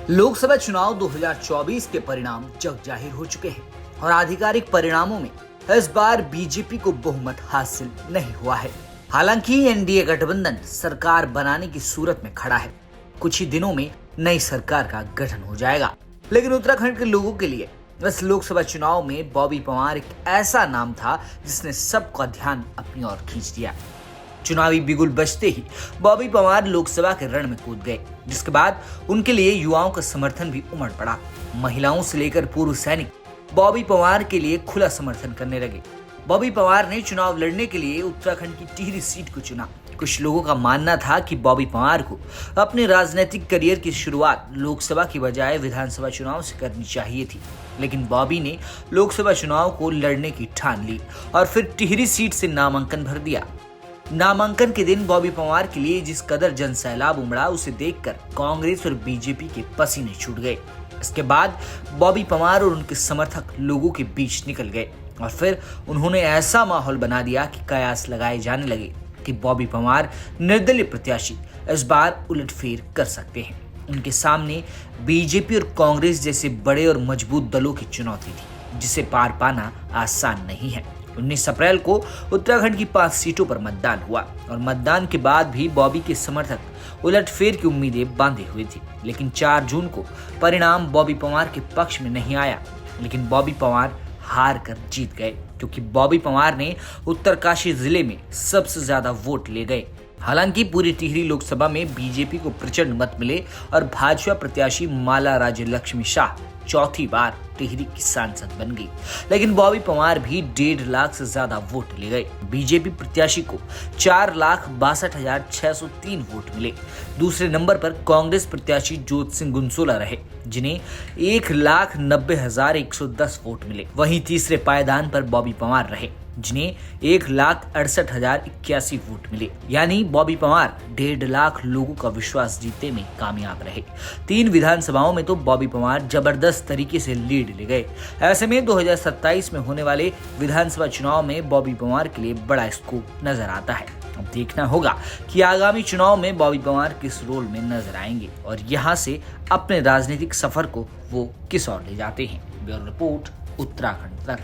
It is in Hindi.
लोकसभा चुनाव 2024 के परिणाम जग जाहिर हो चुके हैं और आधिकारिक परिणामों में इस बार बीजेपी को बहुमत हासिल नहीं हुआ है। हालांकि एनडीए गठबंधन सरकार बनाने की सूरत में खड़ा है। कुछ ही दिनों में नई सरकार का गठन हो जाएगा, लेकिन उत्तराखंड के लोगों के लिए इस लोकसभा चुनाव में बॉबी पंवार एक ऐसा नाम था जिसने सबका ध्यान अपनी ओर खींच दिया। चुनावी बिगुल बजते ही बॉबी पंवार लोकसभा के रण में कूद गए, जिसके बाद उनके लिए युवाओं का समर्थन भी उमड़ पड़ा। महिलाओं से लेकर पूर्व सैनिक बॉबी पंवार के लिए खुला समर्थन करने लगे। बॉबी पंवार ने चुनाव लड़ने के लिए उत्तराखंड की टिहरी सीट को चुना। कुछ लोगों का मानना था कि बॉबी पंवार को अपने राजनीतिक करियर की शुरुआत लोकसभा की बजाय विधानसभा चुनाव से करनी चाहिए थी, लेकिन बॉबी ने लोकसभा चुनाव को लड़ने की ठान ली और फिर टिहरी सीट से नामांकन भर दिया। नामांकन के दिन बॉबी पंवार के लिए जिस कदर जनसैलाब उमड़ा, उसे देखकर कांग्रेस और बीजेपी के पसीने छूट गए। इसके बाद बॉबी पंवार और उनके समर्थक लोगों के बीच निकल गए और फिर उन्होंने ऐसा माहौल बना दिया कि कयास लगाए जाने लगे कि बॉबी पंवार निर्दलीय प्रत्याशी इस बार उलटफेर कर सकते हैं। उनके सामने बीजेपी और कांग्रेस जैसे बड़े और मजबूत दलों की चुनौती थी, जिसे पार पाना आसान नहीं है। 19 अप्रैल को उत्तराखंड की 5 सीटों पर मतदान हुआ और मतदान के बाद भी बॉबी के समर्थक उलटफेर की उम्मीदें बांधे हुए थे, लेकिन 4 जून को परिणाम बॉबी पंवार के पक्ष में नहीं आया। लेकिन बॉबी पंवार हार कर जीत गए, क्योंकि बॉबी पंवार ने उत्तरकाशी जिले में सबसे ज्यादा वोट ले गए। हालांकि पूरी टिहरी लोकसभा में बीजेपी को प्रचंड मत मिले और भाजपा प्रत्याशी माला राज्य लक्ष्मी शाह चौथी बार टिहरी की सांसद बन गई, लेकिन बॉबी पंवार भी 1.5 लाख से ज्यादा वोट ले गए। बीजेपी प्रत्याशी को 4,62,603 वोट मिले। दूसरे नंबर पर कांग्रेस प्रत्याशी जोत सिंह गुनसोला रहे, जिन्हें 1,90,110 वोट मिले। वहीं तीसरे पायदान पर बॉबी पंवार रहे, जिन्हें 1,68,081 वोट मिले। यानी बॉबी पंवार 1.5 लाख लोगों का विश्वास जीतने में कामयाब रहे। 3 विधानसभाओं में तो बॉबी पंवार जबरदस्त तरीके से लीड ले गए। ऐसे में 2027 में होने वाले विधानसभा चुनाव में बॉबी पंवार के लिए बड़ा स्कोप नजर आता है। अब देखना होगा कि आगामी चुनाव में बॉबी पंवार किस रोल में नजर आएंगे और यहाँ से अपने राजनीतिक सफर को वो किस ओर ले जाते हैं। ब्यूरो रिपोर्ट, उत्तराखंड तक।